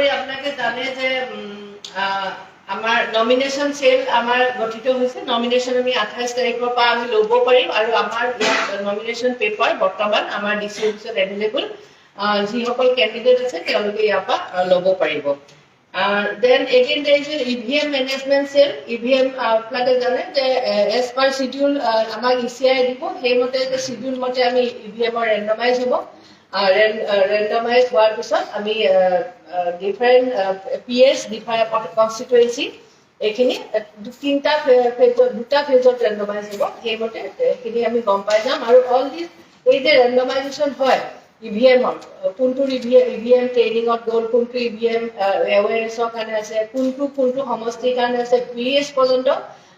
তাৰোপৰি আপোনালোকে জানে যে আমাৰ নমিনেশ্যন সেল আমাৰ গঠিত হৈছে নমিনেশ্যন আমি 28 তাৰিখৰ পৰা আমি ল'ব পাৰিম আৰু আমাৰ নমিনেশ্যন পেপাৰ বৰ্তমান আমাৰ ডিসি অফিচত এভেইলেবল যিসকল ক্যান্ডিডেট আছে তেওঁলোকে ইয়াৰ পৰা ল'ব পাৰিব then again there is an EVM management cell EVM আপনাদের জানেন যে as per schedule আমাক ECI দিব সেই মতে যে schedule মতে আমি EVM randomize হ'ব randomize হোৱাৰ পিছত আমি different PS different constituency এখিনি তিনটা দুটা ফেজত randomize হ'ব সেই মতে এখিনি আমি গম পাই যাম আৰু all this এই যে randomization হয় EVM কোনটো EVM ট্ৰেইনিং অত গল কোনটো EVM awareness কাৰণে আছে কোনটো সমষ্টিৰ কাৰণে আছে PS পৰ্যন্ত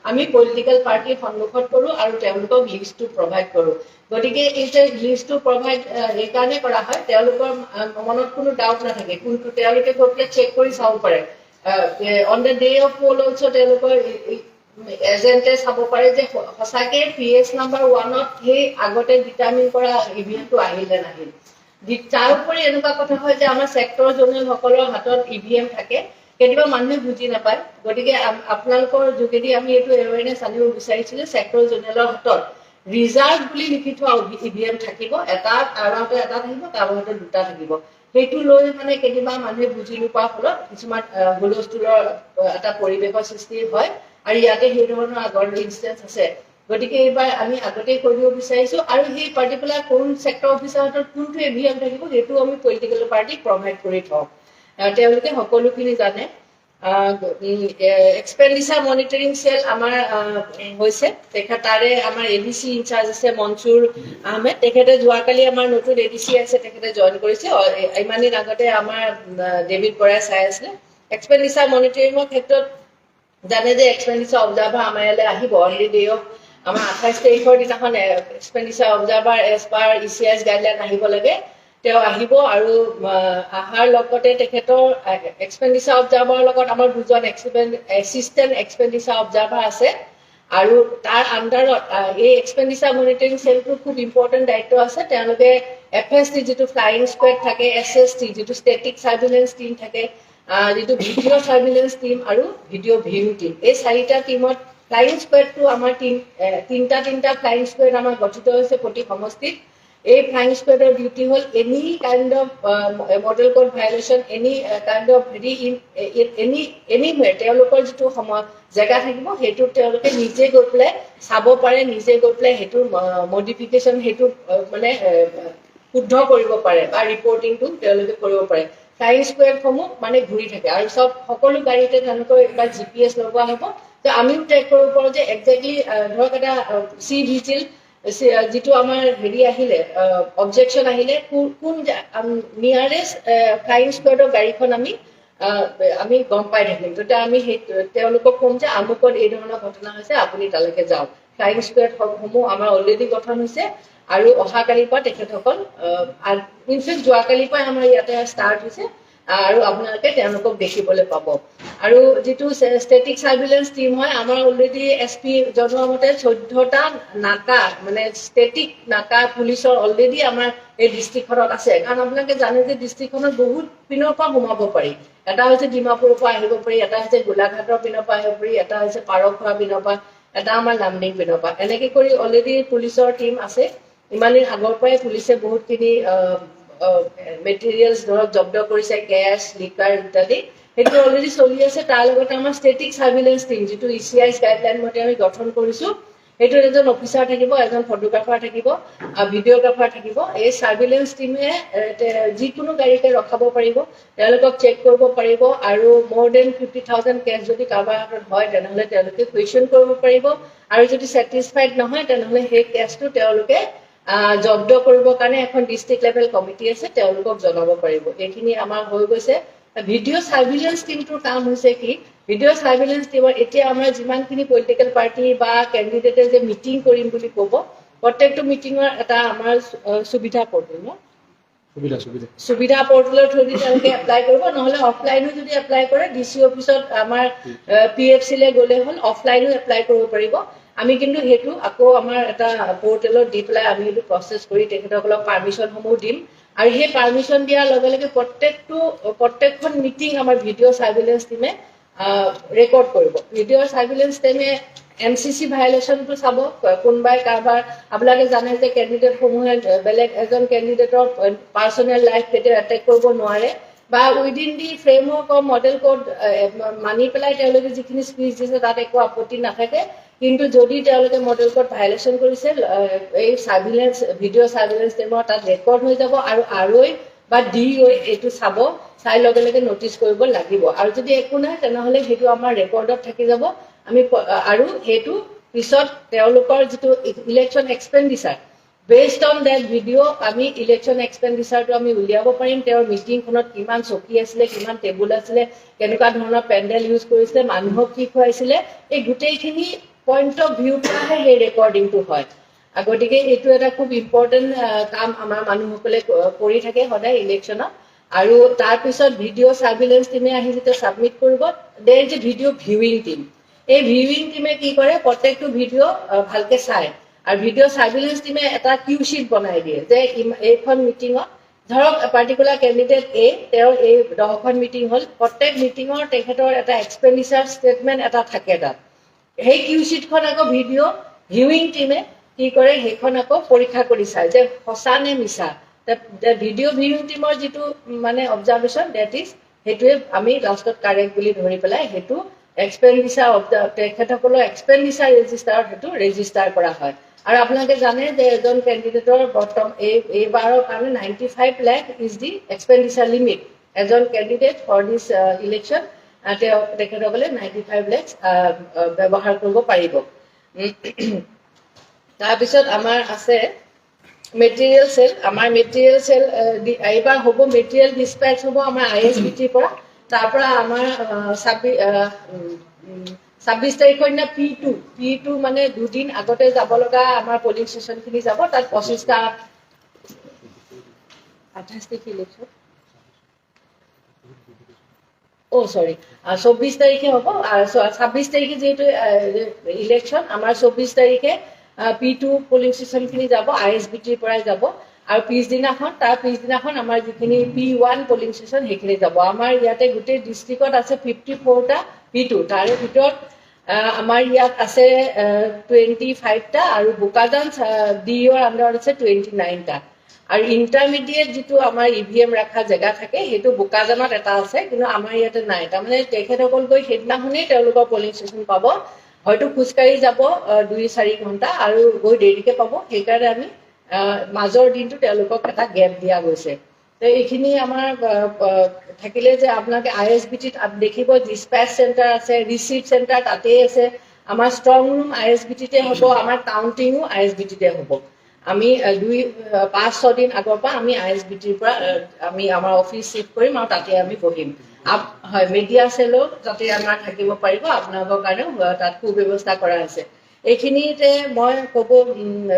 আমি পলিটিক্যাল পাৰ্টিৰ সন্মুখত কৰো আৰু তেওঁলোকক লিষ্টটো প্ৰভাইড কৰো গতিকে এই যে লিষ্টটো প্ৰভাইড এই কাৰণে কৰা হয় তেওঁলোকৰ মনত কোনো ডাউট নাথাকে কোনটো তেওঁলোকে গতিকে চেক কৰি চাব পাৰে on the day of poll also তেওঁলোকৰ এজেন্টে চাব পাৰে যে সঁচাকে PS নাম্বাৰ 1 ত সেই আগতে ডিটাৰমিন কৰা EVM টো আহিলে নাহিল তাৰোপৰি এনেকুৱা কথা হয় যে আমাৰ সেক্টৰ জোনেল সকলৰ হাতত EVM থাকে কেতিয়াবা মানুহে বুজি নাপায় গতিকে আপোনালোকৰ যোগেদি আমি এইটো এৱেৰনেছ আনিব বিচাৰিছো যে সেক্টৰ জোনেলৰ হাতত ৰিজাৰ্ভ বুলি লিখি থোৱা EVM থাকিব এটা আৰামতে এটা থাকিব কাৰোবাৰ দুটা থাকিব সেইটো লৈ মানে কেতিয়াবা মানুহে বুজি নোপোৱাৰ ফলত কিছুমান হুলস্থুলৰ এটা পৰিৱেশৰ সৃষ্টি হয় আৰু ইয়াতে সেই ধৰণৰ আগৰ ইনষ্টেন্স আছে গতিকে এইবাৰ আমি আগতে কৰিব বিচাৰিছো আৰু সেই পাৰ্টিকুলাৰ কোন সেক্টৰ অফিচাৰৰ কোনটো EVM থাকিব সেইটো আমি পলিটিক্যাল পাৰ্টি প্ৰভাইড কৰি থওঁ তেওঁলোকে সকলোখিনি জানে এক্সপেন্ডিচাৰ মনিটৰিং সেল আমাৰ হৈছে তেখেতাৰে আমাৰ এডিসি ইনচাৰ্জ আছে মনসুৰ আহমেদ তেখেতে যোৱাকালি আমাৰ নতুন এডিসি আছে তেখেতে জয়েন কৰিছে ইমানদিন আগতে আমাৰ ডেভিড বৰাই চাই আছে এক্সপেন্ডিচাৰ মনিটৰিংৰ ক্ষেত্ৰত জানে যে এক্সপেন্ডিচাৰ অবজাৰ্ভাৰ আমাৰ ইয়ালৈ আহিব অলৰেডি আমাৰ 28 তাৰিখৰ দিনাখন expenditure observer as per ECI's guideline আহিব লাগে তেওঁ আহিব আৰু আহাৰ লগতে তেখেতৰ এক্সপেন্ডিচাৰ অবজাৰ্ভাৰৰ লগত আমাৰ দুজন এসিস্টেন্ট এক্সপেন্ডিচাৰ অবজাৰ্ভাৰ আছে আৰু তাৰ আন্ডাৰত এই এক্সপেন্ডিচাৰ মনিটৰিং সেলটো খুব ইম্পৰ্টেন্ট দায়িত্ব আছে তেওঁলোকে FST যেটো ফ্লাইং স্কোৱাড থাকে SST যেটো ষ্টেটিক সাৰ্ভেইলেন্স টিম থাকে যেটো ভিডিও সাৰ্ভেইলেন্স টিম আৰু ভিডিও ভিউ টিম এই চাৰিটা টিমত ফ্লাইং স্কোৱাডটো আমাৰ তিনটা ফ্লাইং স্কোৱাড আমাৰ গঠিত হৈছে প্ৰতি সমষ্টিত এই ফ্লাইং স্কোৱাডৰ ডিউটি হল any kind of model code violation any kind of anywhere তেওঁলোকৰ যেটো জায়গা থাকিব হেতু তেওঁলোকে নিজে গৈ পেলাই চাব পাৰে নিজে গৈ পেলাই হেতু মডিফিকেশন হেতু মানে শুদ্ধ কৰিব পাৰে বা ৰিপৰ্টিংটো তেওঁলোকে কৰিব পাৰে ফ্লাইং স্কোৱাড সমূহ মানে ঘূৰি থাকে আৰু সকলো গাড়ীতে তেওঁলোকৰ এটা GPS লগোৱা হ'ব তো আমিও ট্ৰেক কৰিব পাৰো যে এক্স্যাক্টলি ধৰক এটা সি ভিজিল যেটো আমাৰ হেৰি আহিলে অবজেকশন আহিলে কোন নিয়াৰেষ্ট ফ্লাইং স্কোৱাডৰ গাড়ীখন আমি গম পাই থাকিম যেটা আমি তেওঁলোকক কম যে আমুকত এই ধৰণৰ ঘটনা হৈছে আপুনি তালৈকে যাওক ফ্লাইং স্কোৱাড সমূহ আমাৰ অলৰেডি গঠন হৈছে আৰু অহাকালিৰ পৰা তেখেতসকল ইনফেক্ট যোৱাকালিৰ পৰা আমাৰ ইয়াতে ষ্টাৰ্ট হৈছে আৰু আপোনালোকে তেওঁলোকক দেখিবলৈ পাব আৰু যেটো ষ্টেটিক সাৰ্ভেইলেন্স টিম হয় আমাৰ অলৰেডি SP জনোৱামতে 14টা নাকা মানে ষ্টেটিক নাকা পুলিচৰ অলৰেডি আমাৰ এই ডিস্ট্ৰিক্টখনত আছে কাৰণ আপোনালোকে জানে যে ডিস্ট্ৰিক্টখনত বহুত পিনৰ পৰা ঘুমাব পাৰি এটা হৈছে ডিমাপুৰৰ পৰা আহিব পাৰি এটা হৈছে গোলাঘাটৰ পিনৰ পৰা আহিব পাৰি এটা হৈছে পাৰখোৱা পিনৰ পৰা এটা আমাৰ লামডিং পিনৰ পৰা এনেকৈ কৰি অলৰেডি পুলিচৰ টিম আছে ইমানদিন আগৰ পৰাই পুলিচে বহুতখিনি মেটেৰিয়েলছ ধৰক জব্দ কৰিছে কেছ লিকাৰ ইত্যাদি হেতু অলৰেডি চলি আছে তাৰ লগতে আমাৰ ষ্টেটিক সাৰ্ভেইলেন্স টিম যেটো ECI's গাইডলাইন মতে আমি গঠন কৰিছো হেতু এজন অফিচাৰ থাকিব এজন ফটোগ্ৰাফাৰ থাকিব ভিডিওগ্ৰাফাৰ থাকিব এই সাৰ্ভেইলেন্স টিমে যিকোনো গাড়ীকে ৰখাব পাৰিব তেওঁলোকক চেক কৰিব পাৰিব আৰু more than 50,000 কেছ যদি কাৰোবাৰ হাতত হয় তেনেহলে তেওঁলোকে কুৱেশ্যন কৰিব পাৰিব আৰু যদি স্যাটিসফাইড নহয় তেনেহলে সেই কেছটো তেওঁলোকে জব্দ কৰিবৰ কাৰণে এখন ডিস্ট্ৰিক্ট লেভেল কমিটি আছে তেওঁলোকক জনাব পাৰিব এইখিনি আমাৰ হৈ গৈছে ভিডিও সাৰ্ভেইলেন্স টিমটোৰ কাম হৈছে কি ভিডিও সাৰ্ভেইলেন্স টিমৰ এতিয়া আমাৰ যিমানখিনি পলিটিক্যাল পাৰ্টি বা ক্যান্ডিডেটে যে মিটিং কৰিম বুলি ক'ব প্ৰত্যেকটো মিটিঙৰ এটা আমাৰ সুবিধা পৰ্টেল ন সুবিধা পৰ্টেলৰ থ্ৰুদি তেওঁলোকে এপ্লাই কৰিব নহলে অফলাইনো যদি এপ্লাই কৰে ডিসি অফিচত আমাৰ PFC লে গলে হল অফলাইনো এপ্লাই কৰিব পাৰিব আমি কিন্তু হেতু আকৌ আমাৰ এটা পৰ্টেলত দি পেলাই আমি এটো প্ৰসেস কৰি তেখেতসকলক পাৰমিশন সমূহ দিম আৰু সেই পাৰমিশন দিয়াৰ লগে লগে প্ৰত্যেকখন মিটিং আমাৰ ভিডিঅ' সাৰ্ভিলেন্স টিমে ৰেকৰ্ড কৰিব ভিডিঅ' সাৰ্ভিলেন্স টিমে এমচিচি ভায়োলেশনটো চাব কোনবাই কাৰবাৰ আপোনালোকে জানে যে কেণ্ডিডেট সমূহে বেলেগ এজন কেণ্ডিডেটৰ পাৰ্সোনেল লাইফ কেতিয়াও এটেক কৰিব নোৱাৰে বা within the framework of model code মানি পেলাই তেওঁলোকে যিখিনি স্পিচ দিছে তাত একো আপত্তি নাথাকে কিন্তু যদি তেওঁলোকে মডেল কোড ভায়োলেশন কৰিছে এই সাৰ্ভিলেন্স ভিডিঅ' সাৰ্ভিলেন্স টিমৰ তাত ৰেকৰ্ড হৈ যাব আৰু আৰৈ বা ডিঅই এইটো চাব চাই লগে লগে নোটিচ কৰিব লাগিব আৰু যদি একো নাই তেনেহলে সেইটো আমাৰ ৰেকৰ্ডত থাকি যাব আমি আৰু হেতু পিছত তেওঁলোকৰ যেটো election expenditure based on that video আমি ইলেকশন এক্সপেন্ডিচাৰটো আমি উলিয়াব পাৰিম তেওঁৰ মিটিংখনত কিমান চকী আছিল কিমান টেবুল আছিল কেনেকুৱা ধৰণৰ পেন্ডেল ইউজ কৰিছিল মানুহক কি খুৱাইছিল এই গুটেইখিনি পইণ্ট অফ ভিউ পৰাহে এই ৰেকৰ্ডিংটো হয় আগতিকে এইটো এটা খুব ইম্পৰ্টেন্ট কাম আমাৰ মানুহসকলে কৰি থাকে সদায় ইলেকশনত আৰু তাৰ পিছত ভিডিঅ' সাৰ্ভিলেন্স টিমে আহি যেতিয়া সাবমিট কৰিব দেৰ is a video' viewing team এই ভিউইং টিমে কি কৰে প্ৰত্যেকটো ভিডিঅ' ভালকে চায় আৰু ভিডিঅ' সাৰ্ভিলেন্স টিমে এটা কিউ শিট বনাই দিয়ে যে এইখন মিটিঙত ধৰক পাৰ্টিকুলাৰ কেণ্ডিডেট এ তেওঁৰ এই 10খন মিটিং হল প্ৰত্যেক মিটিঙৰ তেখেতৰ এটা এক্সপেন্ডিচাৰ ষ্টেটমেন্ট এটা থাকে তাত সেই কিউ শিটখন আকৌ ভিডিঅ' ভিউইং টিমে কি কৰে সেইখন আকৌ পৰীক্ষা কৰি চায় যে সঁচা নে মিছা ভিডিঅ' ভিউইং টিমৰ যেটো মানে অবজাৰভেশন দ্যাট ইজ হেতুৱে আমি লাষ্টত কাৰেক্ট বুলি ধৰি পেলাই হেতু এক্সপেন্ডিচাৰ অফ দা তেখেতসকলৰ এক্সপেন্ডিচাৰ ৰেজিষ্টাৰত হেতু ৰেজিষ্টাৰ কৰা হয় আৰু আপোনালোকে জানে যে এজন কেণ্ডিডেটৰ বৰ্তমান এইবাৰৰ কাৰণে 95 লাখ ইজ দি এক্সপেন্ডিচাৰ লিমিট এজন কেণ্ডিডেট ফৰ দিস ইলেকশন তেখেতসকলে 95 লাখ ব্যৱহাৰ কৰিব পাৰিব তাৰপিছত আমাৰ আছে মেটেৰিয়েল সেল আমাৰ মেটেৰিয়েল সেল এইবাৰ হ'ব মেটেৰিয়েল ডিসপ্যাচ হ'ব আমাৰ আইএসবিটিৰ পৰা তাৰ পৰা আমাৰ 26 তাৰিখৰ দিনা P2 মানে দুদিন আগতে যাব লগা আমাৰ পলিং ষ্টেচনখিনি যাব তাত 25টা 28 তাৰিখ ইলেকশন সৰি 24 তাৰিখে হ'ব আৰু 26 তাৰিখে যেটো ইলেকশন আমাৰ 24 তাৰিখে P2 পলিং ষ্টেচনখিনি যাব আইএসবিটিৰ পৰাই যাব আৰু তাৰ পিছদিনাখন আমাৰ যিখিনি P1 পলিং ষ্টেচন হেখিনি যাব আমাৰ ইয়াতে গোটেই ডিস্ট্ৰিক্টত আছে 54টা P2 তাৰে ভিতৰত আমাৰ ইয়াত আছে 25টা আৰু বুকাজান ডিঅৰ আন্ডাৰত আছে 29টা আৰু ইন্টাৰমিডিয়েট যেটো আমাৰ ইভিএম ৰাখা জায়গা থাকে হেতু বুকাজানত এটা আছে কিন্তু আমাৰ ইয়াতে নাই তাৰমানে তেখেতসকল গৈ হেদিনাখনেই তেওঁলোকৰ পলিং ষ্টেচন পাব হয়তো খুচকাৰি যাব 2-4 ঘণ্টা আৰু গৈ দেৰিকে পাব সেইকাৰণে আমি মাজৰ দিনটো তেওঁলোকক এটা গ্যাপ দিয়া গৈছে তো এইখিনি আমাৰ থাকিলে যে আপোনালোকে আইএসবিটিত দেখিব ডিসপ্যাচ সেন্টাৰ আছে ৰিসিভ সেন্টাৰ তাতেই আছে আমাৰ ষ্ট্ৰং ৰুম আইএসবিটিতে হ'ব আমাৰ কাউন্টিংও আইএসবিটিতে হ'ব আমি 5-6 দিন আগৰ পৰা আমি আইএসবিটিৰ পৰা আমি আমাৰ অফিস শিফট কৰিম আৰু তাতে আমি বহিম হয় মিডিয়া সেলো যাতে আমাৰ থাকিব পাৰিব আপোনালোকৰ কাৰণে তাত সুব্যৱস্থা কৰা আছে এইখিনিতে মই ক'ব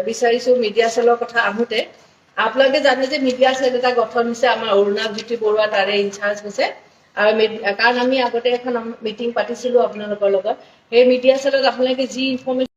বিচাৰিছো মিডিয়া সেলৰ কথা আহোতে আপোনালোকে জানে যে মিডিয়া সেল এটা গঠন হৈছে আমাৰ অৰুণাজ্যোতি বৰুৱা তাৰে ইনচাৰ্জ হৈছে আৰু কাৰণ আমি আগতে এখন মিটিং পাতিছিলো আপোনালোকৰ লগত সেই মিডিয়া সেলত আপোনালোকে যি ইনফৰমেশন